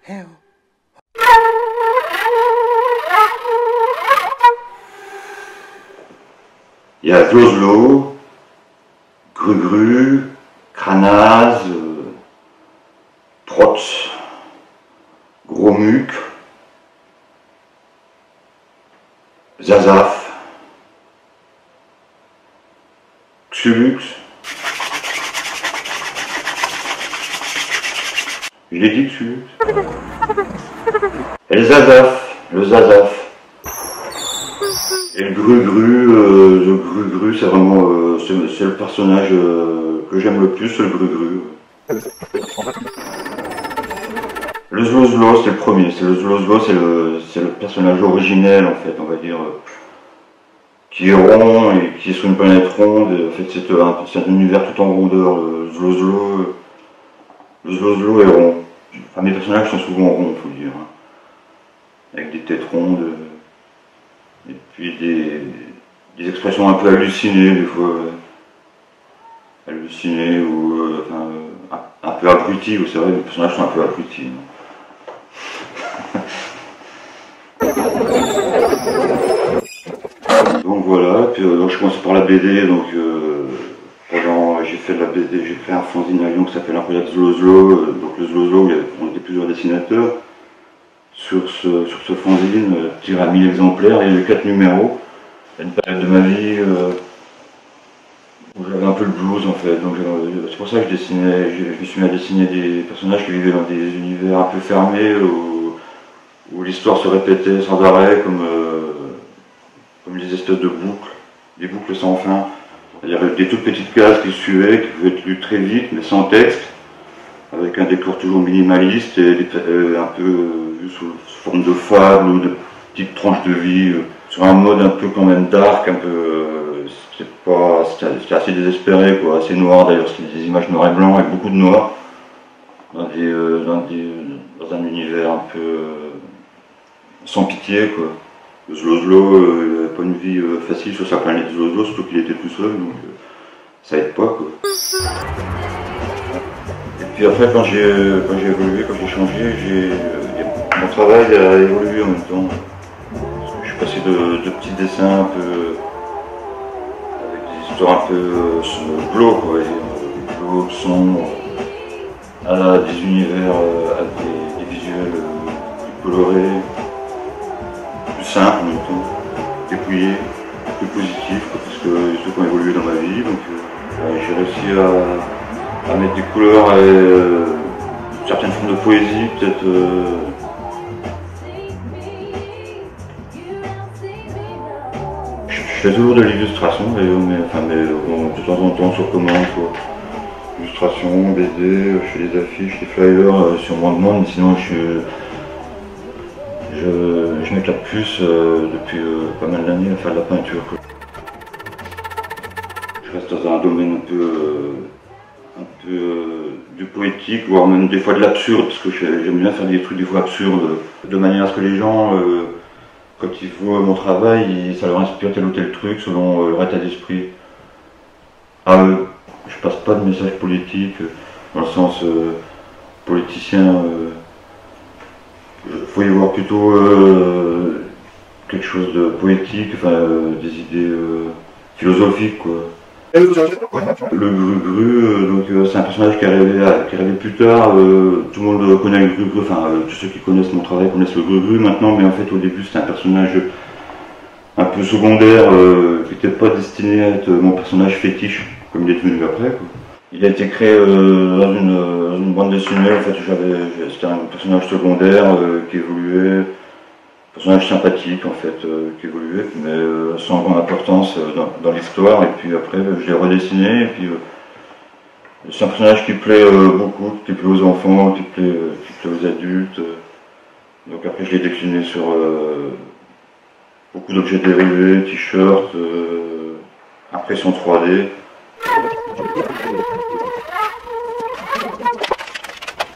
Il y a Zlozlo, Grugru, Cranaz, Trotz, Gromuk, Zazaf, Xulux. Je l'ai dit Xulux. Et le Zazaf. Et le Grugru, c'est vraiment c'est le personnage que j'aime le plus, c'est le Grugru. Le Zlozlo, c'est le premier. Le Zlozlo, c'est le personnage originel, en fait, on va dire, qui est rond et qui est sur une planète ronde. Et, en fait, c'est un univers tout en rondeur. Le Zlozlo est rond. Enfin, mes personnages sont souvent ronds, faut dire, hein, avec des têtes rondes. Et puis des expressions un peu hallucinées, des fois. Hallucinées ou un peu abrutis. C'est vrai, les personnages sont un peu abrutis. Donc voilà, puis je commence par la BD, donc j'ai fait de la BD, j'ai fait un fanzine à Lyon qui s'appelle Incroyable Zlozlo, donc le Zlozlo, on était plusieurs dessinateurs. Sur ce fanzine, tiré à 1000 exemplaires, il y a eu 4 numéros. Il y a une période de ma vie où j'avais un peu le blues en fait, donc c'est pour ça que je me suis mis à dessiner des personnages qui vivaient dans des univers un peu fermés, où l'histoire se répétait sans arrêt, comme des espèces de boucles, des boucles sans fin. Il y avait des toutes petites cases qui suivaient, qui pouvaient être lues très vite, mais sans texte, avec un décor toujours minimaliste et un peu vu sous forme de fable ou de petites tranches de vie, sur un mode un peu quand même dark, un peu. C'était assez désespéré, quoi, assez noir d'ailleurs, c'était des images noir et blanc avec beaucoup de noir, dans un univers un peu sans pitié, quoi. Zlozlo, il n'avait pas une vie facile sur sa planète Zlozlo, surtout qu'il était tout seul, donc ça aide pas, quoi. Et puis après, quand j'ai évolué, quand j'ai changé, mon travail a évolué en même temps. Je suis passé de petits dessins un peu avec des histoires un peu glauques, quoi, glauques, sombres, à des univers avec des visuels plus colorés, plus simples en même temps, dépouillés, plus positifs, quoi, parce que c'est ceux qui ont évolué dans ma vie. Donc j'ai réussi à mettre des couleurs et certaines formes de poésie, peut-être. Je fais toujours de l'illustration d'ailleurs, mais de temps en temps sur commande, quoi. Illustration, BD, je fais des affiches, des flyers sur mon demande, mais sinon je m'éclate plus depuis pas mal d'années à faire de la peinture, quoi. Je reste dans un domaine un peu du poétique, voire même des fois de l'absurde, parce que j'aime bien faire des trucs des fois absurdes, de manière à ce que les gens, quand ils voient mon travail, ça leur inspire tel ou tel truc selon leur état d'esprit. À eux, je passe pas de message politique, dans le sens politicien. Il faut y voir plutôt quelque chose de poétique, des idées philosophiques, quoi. Le Grugru, c'est un personnage qui est arrivé plus tard. Tout le monde connaît le Grugru, tous ceux qui connaissent mon travail connaissent le Grugru maintenant, mais en fait au début c'était un personnage un peu secondaire, qui n'était pas destiné à être mon personnage fétiche, comme il est devenu après, quoi. Il a été créé dans une bande dessinée, en fait c'était un personnage secondaire qui évoluait. Personnage sympathique en fait, qui évoluait, mais sans grande importance dans l'histoire, et puis après je l'ai redessiné, et puis c'est un personnage qui plaît beaucoup, qui plaît aux enfants, qui plaît aux adultes, donc après je l'ai décliné sur beaucoup d'objets dérivés, t-shirts, impression 3D.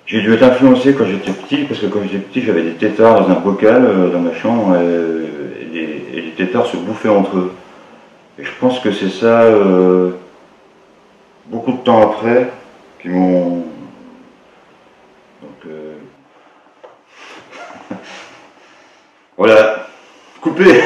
J'ai dû être influencé quand j'étais petit, parce que quand j'étais petit, j'avais des têtards dans un bocal dans ma chambre, et les têtards se bouffaient entre eux. Et je pense que c'est ça, beaucoup de temps après, qui m'ont Voilà, coupé.